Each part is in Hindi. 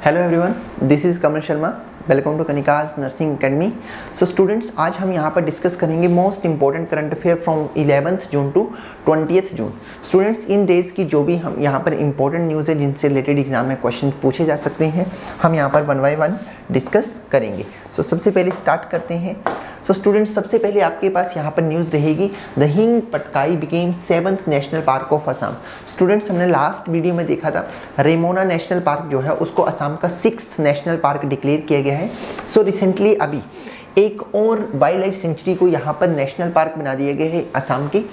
Hello everyone, this is Kamal Sharma. Welcome to Kanika's nursing academy. So students, आज हम यहाँ पर डिस्कस करेंगे most important current affair from 11th June to 20th June. Students, इन डेज़ की जो भी हम यहाँ पर इंपॉर्टेंट न्यूज़ है जिनसे रिलेटेड एग्जाम में क्वेश्चन पूछे जा सकते हैं, हम यहाँ पर वन बाय वन डिस्कस करेंगे। सो सबसे पहले स्टार्ट करते हैं। सो स्टूडेंट्स, सबसे पहले आपके पास यहाँ पर न्यूज़ रहेगी, द हिंग Patkai became 7th national park of Assam. Students, हमने लास्ट वीडियो में देखा था रेमोना नेशनल पार्क जो है उसको असम का 6th नेशनल पार्क डिक्लेयर किया गया है। सो रिसेंटली अभी एक और वाइल्ड लाइफ सेंचुरी को यहाँ पर नेशनल पार्क बना दिया गया है असम की।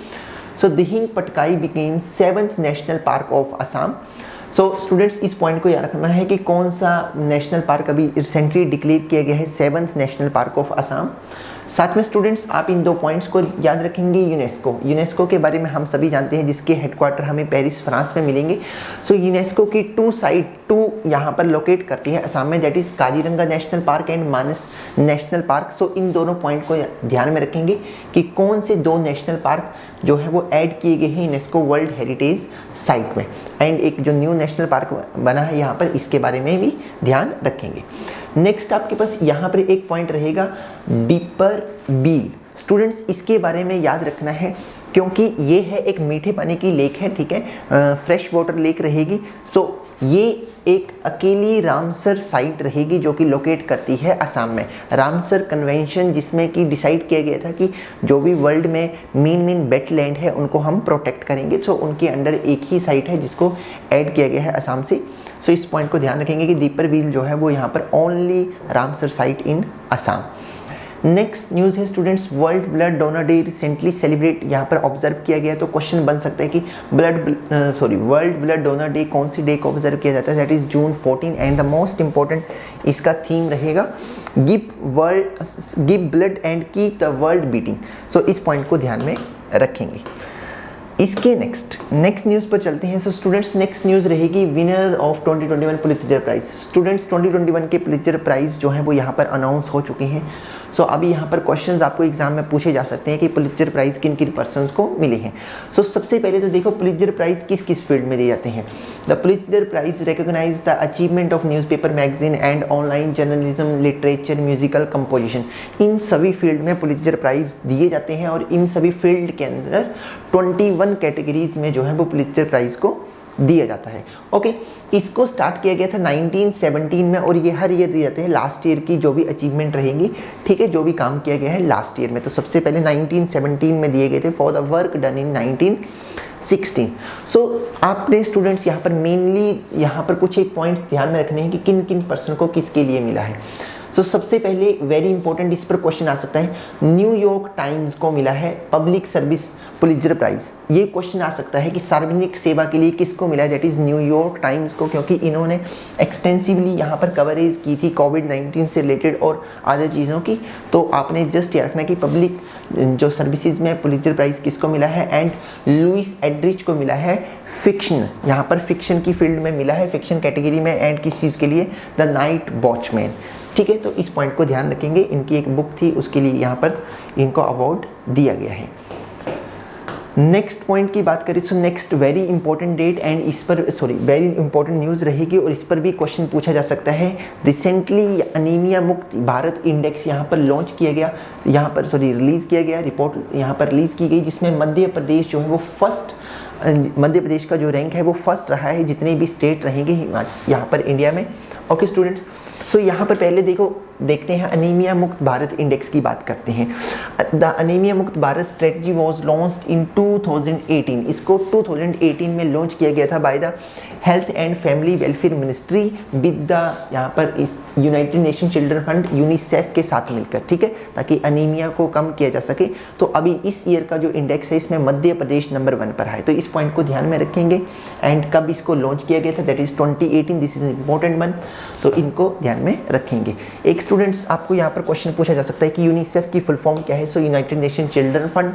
सो द हिंग Patkai became 7th national park of Assam. So students, इस पॉइंट को याद रखना है कि कौन सा नेशनल पार्क अभी रिसेंटली डिक्लेयर किया गया है 7th national park of Assam. साथ में स्टूडेंट्स, आप इन दो पॉइंट्स को याद रखेंगे। यूनेस्को के बारे में हम सभी जानते हैं, जिसके हेडक्वार्टर हमें पेरिस फ्रांस में मिलेंगे। सो यूनेस्को की टू यहाँ पर लोकेट करती है असम में, that is Kaziranga national park and Manas national park. So इन दोनों पॉइंट को ध्यान में रखेंगे कि कौन से दो नेशनल पार्क जो है वो ऐड किए गए हैं यूनेस्को वर्ल्ड हेरिटेज साइट में, एंड एक जो न्यू नेशनल पार्क बना है यहाँ पर, इसके बारे में भी ध्यान रखेंगे। नेक्स्ट आपके पास यहाँ पर एक पॉइंट रहेगा दीपर बील। स्टूडेंट्स, इसके बारे में याद रखना है क्योंकि ये है एक मीठे पानी की लेक है, ठीक है, फ्रेश वाटर लेक रहेगी। सो ये एक अकेली रामसर साइट रहेगी जो कि लोकेट करती है असम में। रामसर कन्वेंशन, जिसमें कि डिसाइड किया गया था कि जो भी वर्ल्ड में मेन वेटलैंड है उनको हम प्रोटेक्ट करेंगे। सो उनके अंडर एक ही साइट है जिसको ऐड किया गया है असम से। सो इस पॉइंट को ध्यान रखेंगे कि दीपर बील जो है वो यहाँ पर ओनली रामसर साइट इन असम। नेक्स्ट न्यूज़ है students, world blood donor day recently celebrate यहाँ पर ऑब्जर्व किया गया है। तो क्वेश्चन बन सकता है कि वर्ल्ड ब्लड डोनर डे कौन सी डे को ऑब्जर्व किया जाता है, that is June 14। And the most important इसका थीम रहेगा give blood and keep the world beating. So इस पॉइंट को ध्यान में रखेंगे। इसके नेक्स्ट न्यूज़ पर चलते हैं। सो स्टूडेंट्स, नेक्स्ट न्यूज़ रहेगी winner of 2021 Pulitzer prize. Students, 2021 के पुलित्जर प्राइज जो है वो यहाँ पर अनाउंस हो चुके हैं। सो अभी यहाँ पर क्वेश्चंस आपको एग्जाम में पूछे जा सकते हैं कि पुलित्जर प्राइज किन किन पर्सन्स को मिले हैं। सो सबसे पहले तो देखो पुलित्जर प्राइज किस किस फील्ड में दिए जाते हैं। The Pulitzer prize recognize the achievement of newspaper, magazine and online journalism, literature, musical composition. इन सभी फील्ड में पुलित्जर प्राइज दिए जाते हैं और इन सभी फील्ड के अंदर 21 कैटेगरीज में जो है वो पुलित्जर प्राइज को दिया जाता है। ओके, इसको स्टार्ट किया गया था 1917 में और ये हर ईयर दिए जाते हैं लास्ट ईयर की जो भी अचीवमेंट रहेंगी, ठीक है, जो भी काम किया गया है लास्ट ईयर में। तो सबसे पहले 1917 में दिए गए थे for the work done in 1916। सो आपने स्टूडेंट्स यहाँ पर मेनली यहाँ पर कुछ एक पॉइंट्स ध्यान में रखने हैं कि किन किन पर्सन को किसके लिए मिला है। सो सबसे पहले वेरी इंपॉर्टेंट, इस पर क्वेश्चन आ सकता है, न्यूयॉर्क टाइम्स को मिला है पब्लिक सर्विस पुलित्जर प्राइज। ये क्वेश्चन आ सकता है कि सार्वजनिक सेवा के लिए किसको मिला है, दैट इज़ न्यूयॉर्क टाइम्स को, क्योंकि इन्होंने एक्सटेंसिवली यहाँ पर कवरेज की थी कोविड-19 से रिलेटेड और अदर चीज़ों की। तो आपने जस्ट याद रखना कि पब्लिक जो सर्विसेज में पुलित्जर प्राइज किसको मिला है, एंड लुइस एड्रिच को मिला है फिक्शन, यहाँ पर फिक्शन की फील्ड में मिला है, फिक्शन कैटेगरी में, एंड किस चीज़ के लिए, द नाइट वॉचमैन, ठीक है। तो इस पॉइंट को ध्यान रखेंगे, इनकी एक बुक थी उसके लिए यहाँ पर इनको अवार्ड दिया गया है। नेक्स्ट पॉइंट की बात करें तो next very important date and इस पर वेरी इंपॉर्टेंट न्यूज़ रहेगी और इस पर भी क्वेश्चन पूछा जा सकता है। रिसेंटली अनीमिया मुक्त भारत इंडेक्स यहाँ पर लॉन्च किया गया, यहाँ पर रिलीज़ किया गया, रिपोर्ट यहाँ पर रिलीज़ की गई, जिसमें मध्य प्रदेश जो है वो मध्य प्रदेश का जो रैंक है वो फर्स्ट रहा है जितने भी स्टेट रहेंगे यहाँ पर इंडिया में। ओके स्टूडेंट्स, सो यहाँ पर पहले देखते हैं अनीमिया मुक्त भारत इंडेक्स की बात करते हैं। द अनीमिया मुक्त Bharat strategy was launched in 2018। इसको 2018 में लॉन्च किया गया था by the health and family welfare ministry with the यहाँ पर इस United Nation children fund UNICEF के साथ मिलकर, ठीक है, ताकि अनीमिया को कम किया जा सके। तो अभी इस ईयर का जो इंडेक्स है इसमें मध्य प्रदेश नंबर 1 पर है। तो इस पॉइंट को ध्यान में रखेंगे। एंड कब इसको लॉन्च किया गया था, that is 2018। This is important one, तो इनको ध्यान में रखेंगे। एक स्टूडेंट्स, आपको यहाँ पर क्वेश्चन पूछा जा सकता है कि यूनिसेफ की फुल फॉर्म क्या है। So United Nation children fund,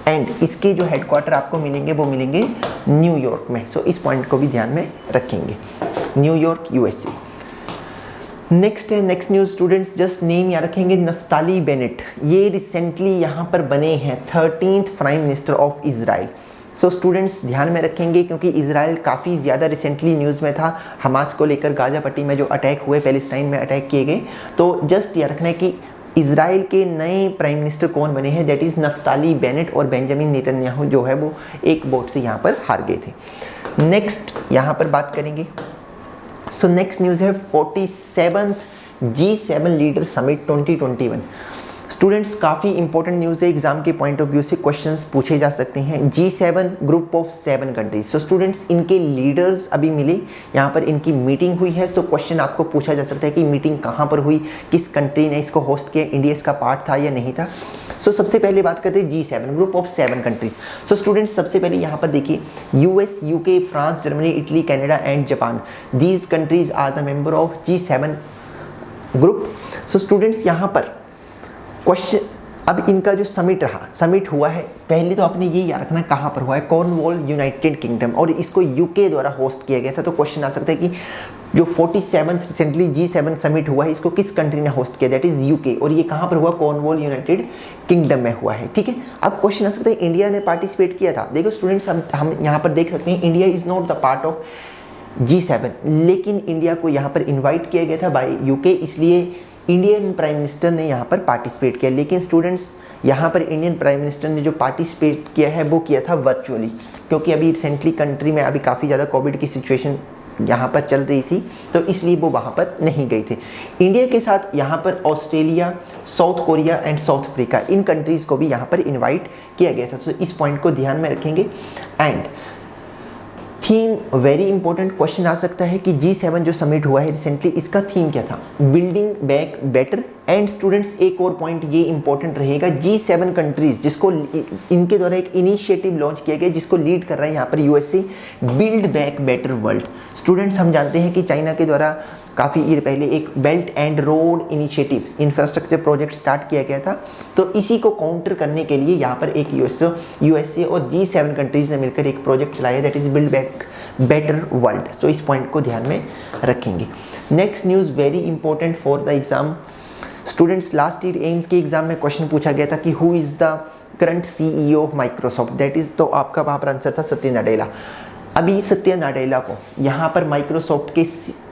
and इसके जो हेडक्वार्टर आपको मिलेंगे वो मिलेंगे न्यूयॉर्क में। सो इस पॉइंट को भी ध्यान में रखेंगे, New York USA. Next news students, just name याद रखेंगे, नफ्ताली बेनेट। ये रिसेंटली यहाँ पर बने हैं 13th prime minister of Israel. So students ध्यान में रखेंगे क्योंकि इजराइल काफ़ी ज़्यादा रिसेंटली न्यूज़ में था हमास को लेकर, गाजा पट्टी में जो अटैक हुए, पैलेस्टाइन में अटैक किए गए। तो जस्ट याद रखना है कि इजराइल के नए प्राइम मिनिस्टर कौन बने हैं, दैट इज़ नफ्ताली बेनेट, और बेंजामिन नेतन्याहू जो है वो एक वोट से यहाँ पर हार गए थे। नेक्स्ट यहाँ पर बात करेंगे, सो नेक्स्ट न्यूज़ है 47th G7 leader summit 2021। Students काफ़ी इंपॉर्टेंट न्यूज़ है, एग्जाम के पॉइंट ऑफ व्यू से क्वेश्चंस पूछे जा सकते हैं। G7 group of 7 countries, so students इनके लीडर्स अभी मिले, यहाँ पर इनकी मीटिंग हुई है। सो क्वेश्चन आपको पूछा जा सकता है कि मीटिंग कहाँ पर हुई, किस कंट्री ने इसको होस्ट किया, इंडिया इसका पार्ट था या नहीं था। सो सबसे पहले बात करते हैं G7 group of 7 countries. So students सबसे पहले यहाँ पर देखिए US, UK, France, Germany, Italy, Canada and Japan, these countries are the member of G7 group. So students यहाँ पर क्वेश्चन, अब इनका जो समिट रहा, समिट हुआ है, पहले तो आपने ये याद रखना कहाँ पर हुआ है, कॉर्नवॉल, यूनाइटेड किंगडम, और इसको यूके द्वारा होस्ट किया गया था। तो क्वेश्चन आ सकता है कि जो 47th रिसेंटली G7 समिट हुआ है इसको किस कंट्री ने होस्ट किया, दैट इज यूके, और ये कहाँ पर हुआ, कॉर्नवॉल, यूनाइटेड किंगडम में हुआ है। ठीक है, अब क्वेश्चन आ सकता है इंडिया ने पार्टिसिपेट किया था। देखो स्टूडेंट्स, हम यहाँ पर देख सकते हैं India is not the part of G7, लेकिन इंडिया को यहाँ पर इन्वाइट किया गया था बाय यूके, इसलिए इंडियन प्राइम मिनिस्टर ने यहाँ पर पार्टिसिपेट किया। लेकिन स्टूडेंट्स यहाँ पर इंडियन प्राइम मिनिस्टर ने जो पार्टिसिपेट किया है वो किया था वर्चुअली, क्योंकि अभी रिसेंटली कंट्री में अभी काफ़ी ज़्यादा कोविड की सिचुएशन यहाँ पर चल रही थी, तो इसलिए वो वहाँ पर नहीं गए थे। इंडिया के साथ यहाँ पर Australia, south Korea and south Africa, in countries को भी यहाँ पर इन्वाइट किया गया था। तो इस पॉइंट को ध्यान में रखेंगे। And theme very important question आ सकता है कि G7 जो समिट हुआ है रिसेंटली, इसका थीम क्या था, building back better. And students एक और पॉइंट ये इंपॉर्टेंट रहेगा, G7 कंट्रीज जिसको इनके द्वारा एक इनिशिएटिव लॉन्च किया गया जिसको लीड कर रहा है यहाँ पर USA, build back better world. Students हम जानते हैं कि चाइना के द्वारा काफ़ी ईयर पहले एक belt and road initiative infrastructure project start किया गया था। तो इसी को काउंटर करने के लिए यहाँ पर एक USA और G7 कंट्रीज ने मिलकर एक प्रोजेक्ट चलाया, that is build back better world. So इस पॉइंट को ध्यान में रखेंगे। Next news very important for the exam. Students last year AIIMS के एग्जाम में क्वेश्चन पूछा गया था कि who is the current CEO of Microsoft, that is, तो आपका वहाँ पर आंसर था सत्या नाडेला। अभी सत्या नाडेला को यहाँ पर माइक्रोसॉफ्ट के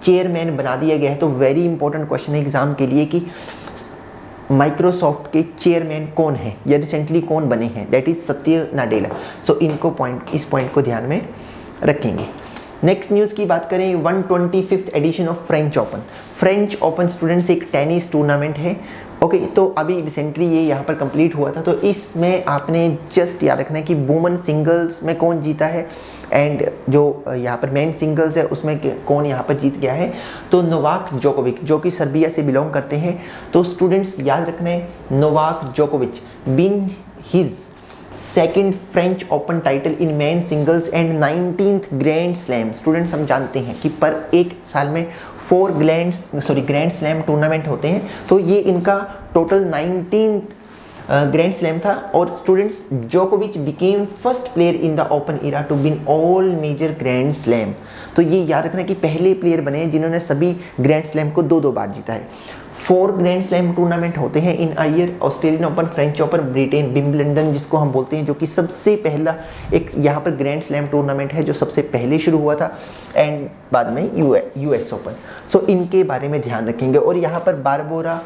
चेयरमैन बना दिया गया है। तो वेरी इंपॉर्टेंट क्वेश्चन है एग्जाम के लिए कि माइक्रोसॉफ्ट के चेयरमैन कौन है या रिसेंटली कौन बने हैं, दैट इज सत्या नाडेला। सो इनको इस पॉइंट को ध्यान में रखेंगे। नेक्स्ट न्यूज़ की बात करें, 125th edition of French Open. French Open students एक टेनिस टूर्नामेंट है। ओके, तो अभी रिसेंटली ये यहाँ पर कंप्लीट हुआ था। तो इसमें आपने जस्ट याद रखना है कि वुमेन सिंगल्स में कौन जीता है एंड जो यहाँ पर मेन सिंगल्स है उसमें कौन यहाँ पर जीत गया है। तो नोवाक जोकोविच जो कि सर्बिया से बिलोंग करते हैं। तो स्टूडेंट्स याद रखना है, नोवाक जोकोविच win his second French Open title in men singles and 19th grand slam. Students हम जानते हैं कि पर एक साल में 4 ग्रैंड स्लैम टूर्नामेंट होते हैं। तो ये इनका टोटल 19th ग्रैंड स्लैम था। और स्टूडेंट्स जोकोविच became first player in the open era to win all major grand slam. तो ये याद रखना कि पहले प्लेयर बने जिन्होंने सभी ग्रैंड स्लैम को 2-2 बार जीता है। 4 ग्रैंड स्लैम टूर्नामेंट होते हैं in a year, Australian Open, French Open, Britain, Wimbledon जिसको हम बोलते हैं, जो कि सबसे पहला एक यहाँ पर ग्रैंड स्लैम टूर्नामेंट है जो सबसे पहले शुरू हुआ था, एंड बाद में US ओपन। सो इनके बारे में ध्यान रखेंगे। और यहाँ पर बारबोरा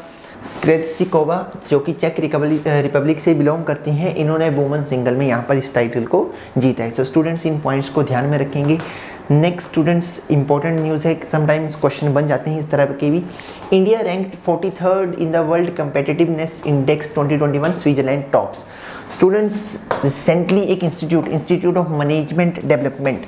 क्रेत्सिकोवा जो कि चेक रिपब्लिक से बिलोंग करती हैं, इन्होंने वुमेन सिंगल में यहाँ पर इस टाइटल को जीता है। सो स्टूडेंट्स इन पॉइंट्स को ध्यान में रखेंगे। नेक्स्ट स्टूडेंट्स इंपॉर्टेंट न्यूज़ है, समटाइम्स क्वेश्चन बन जाते हैं इस तरह के भी। India ranked 43rd in the world competitiveness index 2021, Switzerland tops. Students recently एक इंस्टीट्यूट ऑफ मैनेजमेंट डेवलपमेंट,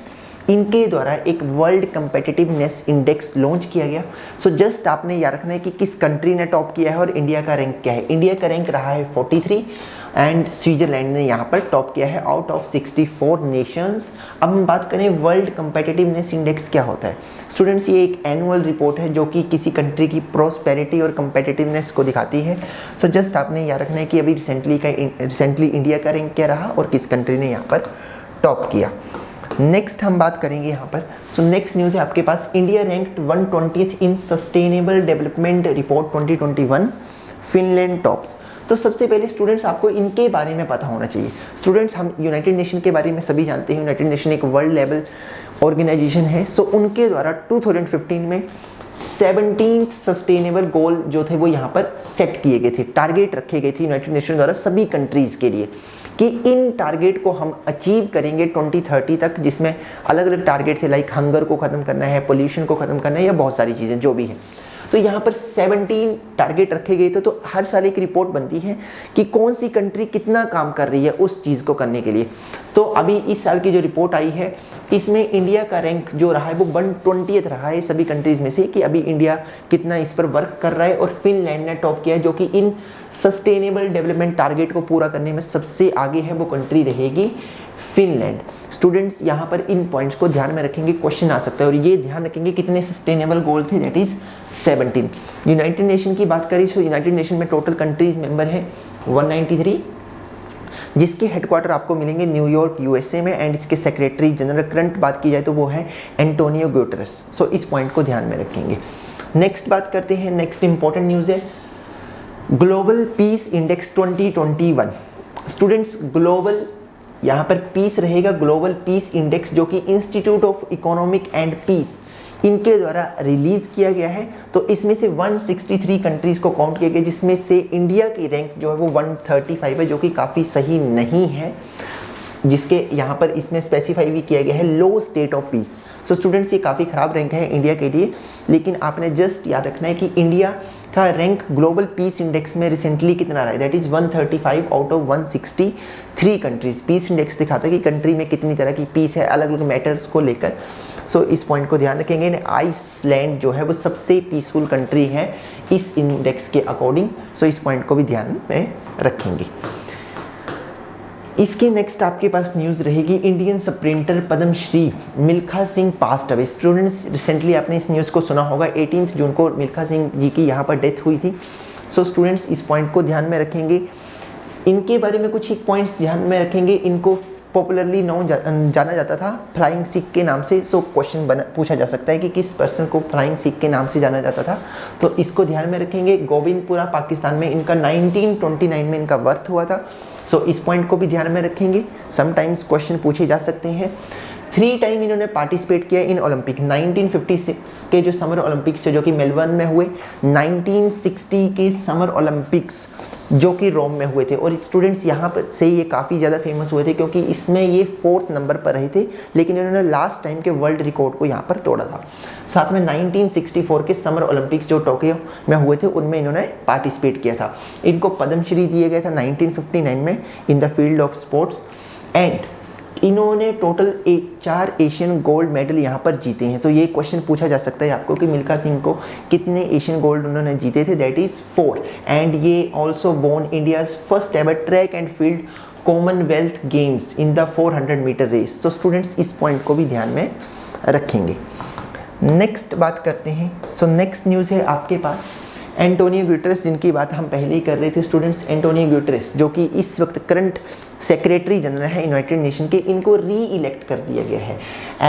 इनके द्वारा एक वर्ल्ड कम्पिटिटिवनेस इंडेक्स लॉन्च किया गया। सो जस्ट आपने याद रखना है कि किस कंट्री ने टॉप किया है और इंडिया का रैंक क्या है। इंडिया का रैंक रहा है 43 एंड स्विट्जरलैंड ने यहाँ पर टॉप किया है आउट ऑफ 64 नेशंस। अब हम बात करें वर्ल्ड कम्पिटिटिवनेस इंडेक्स क्या होता है। स्टूडेंट्स ये एक एनुअल रिपोर्ट है जो कि किसी कंट्री की प्रोस्पेरिटी और कम्पिटिटिवनेस को दिखाती है। सो जस्ट आपने याद रखना है कि अभी रिसेंटली इंडिया का रैंक क्या रहा और किस कंट्री ने यहाँ पर टॉप किया। नेक्स्ट हम बात करेंगे यहाँ पर। सो नेक्स्ट न्यूज़ है आपके पास, India ranked 120th in sustainable development report 2021, Finland tops. तो सबसे पहले स्टूडेंट्स आपको इनके बारे में पता होना चाहिए। स्टूडेंट्स हम यूनाइटेड नेशन के बारे में सभी जानते हैं, यूनाइटेड नेशन एक वर्ल्ड लेवल ऑर्गेनाइजेशन है। सो उनके द्वारा 2015 में 17 सस्टेनेबल गोल जो थे वो यहाँ पर सेट किए गए थे, टारगेट रखे गए थे यूनाइटेड नेशन द्वारा सभी कंट्रीज़ के लिए कि इन टारगेट को हम अचीव करेंगे 2030 तक, जिसमें अलग अलग टारगेट थे, लाइक हंगर को ख़त्म करना है, पोल्यूशन को ख़त्म करना है, या बहुत सारी चीज़ें जो भी हैं। तो यहाँ पर 17 टारगेट रखे गए थे। तो हर साल एक रिपोर्ट बनती है कि कौन सी कंट्री कितना काम कर रही है उस चीज़ को करने के लिए। तो अभी इस साल की जो रिपोर्ट आई है इसमें इंडिया का रैंक जो रहा है वो 120th रहा है सभी कंट्रीज़ में से, कि अभी इंडिया कितना इस पर वर्क कर रहा है। और फिनलैंड ने टॉप किया है, जो कि इन सस्टेनेबल डेवलपमेंट टारगेट को पूरा करने में सबसे आगे है, वो कंट्री रहेगी फिनलैंड। स्टूडेंट्स यहाँ पर इन पॉइंट्स को ध्यान में रखेंगे, क्वेश्चन आ सकता है। और ये ध्यान रखेंगे कितने सस्टेनेबल गोल थे, दैट इज 17। यूनाइटेड नेशन की बात करें तो यूनाइटेड नेशन में टोटल कंट्रीज मेंबर है 193, जिसके हेडक्वार्टर आपको मिलेंगे न्यूयॉर्क यूएसए में, एंड इसके सेक्रेटरी जनरल करंट बात की जाए तो वो है एंटोनियो गुटेरेस। सो इस पॉइंट को ध्यान में रखेंगे। नेक्स्ट बात करते हैं, नेक्स्ट इंपॉर्टेंट न्यूज़ है global peace index 2021। Students global यहाँ पर पीस रहेगा, ग्लोबल पीस इंडेक्स जो कि institute of economic and peace इनके द्वारा रिलीज़ किया गया है। तो इसमें से 163 कंट्रीज़ को काउंट किया गया, जिसमें से इंडिया की रैंक जो है वो 135 है, जो कि काफ़ी सही नहीं है, जिसके यहाँ पर इसमें स्पेसिफाई भी किया गया है low state of peace. So students ये काफ़ी ख़राब रैंक है इंडिया के लिए, लेकिन आपने जस्ट याद रखना है कि इंडिया का रैंक ग्लोबल पीस इंडेक्स में रिसेंटली कितना रहा है, that is 135 out of 163 countries. Peace index दिखाता है कि कंट्री में कितनी तरह की पीस है अलग अलग मैटर्स को लेकर। सो इस पॉइंट को ध्यान रखेंगे। आइसलैंड जो है वो सबसे पीसफुल कंट्री है इस इंडेक्स के अकॉर्डिंग। सो इस पॉइंट को भी ध्यान में रखेंगे। इसके नेक्स्ट आपके पास न्यूज़ रहेगी Indian sprinter Padmashri Milkha Singh passed away. Students recently आपने इस न्यूज़ को सुना होगा, 18 जून को मिल्खा सिंह जी की यहाँ पर डेथ हुई थी। सो स्टूडेंट्स इस पॉइंट को ध्यान में रखेंगे। इनके बारे में कुछ एक पॉइंट्स ध्यान में रखेंगे। इनको पॉपुलरली जाना जाता था फ्लाइंग सिख के नाम से। सो क्वेश्चन पूछा जा सकता है कि किस पर्सन को फ्लाइंग सिख के नाम से जाना जाता था, तो इसको ध्यान में रखेंगे। गोविंदपुरा पाकिस्तान में इनका 1929 में इनका बर्थ हुआ था। सो इस पॉइंट को भी ध्यान में रखेंगे, समटाइम्स क्वेश्चन पूछे जा सकते हैं। 3 टाइम इन्होंने पार्टिसिपेट किया इन ओलंपिक। 1956 के जो समर ओलंपिक्स थे जो कि मेलबर्न में हुए, 1960 के समर ओलंपिक्स जो कि रोम में हुए थे। और स्टूडेंट्स यहाँ पर से ये काफ़ी ज़्यादा फेमस हुए थे क्योंकि इसमें ये 4th नंबर पर रहे थे, लेकिन इन्होंने लास्ट टाइम के वर्ल्ड रिकॉर्ड को यहाँ पर तोड़ा था। साथ में 1964 के समर ओलंपिक्स जो टोक्यो में हुए थे उनमें इन्होंने पार्टिसिपेट किया था। इनको पद्मश्री दिया गया था 1959 में in the field of sports, and इन्होंने टोटल 4 एशियन गोल्ड मेडल यहाँ पर जीते हैं। सो ये क्वेश्चन पूछा जा सकता है आपको कि मिल्खा सिंह को कितने एशियन गोल्ड उन्होंने जीते थे, दैट इज़ 4। एंड ये also born India's first ever track and field Commonwealth Games in the 400 metre race. So students इस पॉइंट को भी ध्यान में रखेंगे। नेक्स्ट बात करते हैं। सो नेक्स्ट न्यूज़ है आपके पास एंटोनियो गुटेरेस, जिनकी बात हम पहले ही कर रहे थे। स्टूडेंट्स एंटोनियो गुटेरेस जो कि इस वक्त करंट सेक्रेटरी जनरल है यूनाइटेड नेशन के, इनको री इलेक्ट कर दिया गया है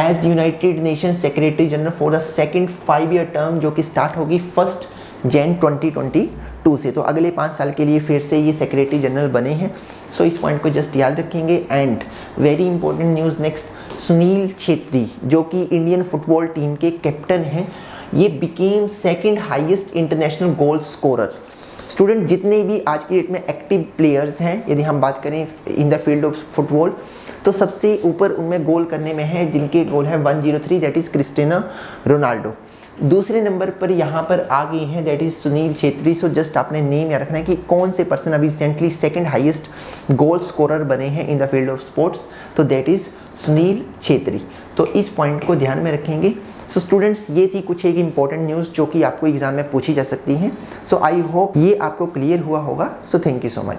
as United Nation secretary general for the second 5-year term, जो कि स्टार्ट होगी 1 जनवरी 2022 से। तो अगले 5 साल के लिए फिर से ये सेक्रेटरी जनरल बने हैं। सो इस पॉइंट को जस्ट याद रखेंगे। And very important news next, Sunil Chhetri जो कि इंडियन फुटबॉल टीम के कैप्टन हैं, ये became 2nd highest international goal scorer. Student जितने भी आज की डेट में एक्टिव प्लेयर्स हैं, यदि हम बात करें in the field of football, तो सबसे ऊपर उनमें गोल करने में है जिनके गोल है 103, दैट इज़ क्रिस्टियानो रोनाल्डो। दूसरे नंबर पर यहाँ पर आ गई हैं that is Sunil Chhetri. So just आपने नेम याद रखना है कि कौन से पर्सन अभी recently 2nd highest goal scorer बने हैं in the field of sports, तो दैट इज़ सुनील छेत्री। तो इस पॉइंट को ध्यान में रखेंगे। सो स्टूडेंट्स ये थी कुछ एक इंपॉर्टेंट न्यूज़ जो कि आपको एग्जाम में पूछी जा सकती हैं। सो आई होप ये आपको क्लियर हुआ होगा। So thank you so much.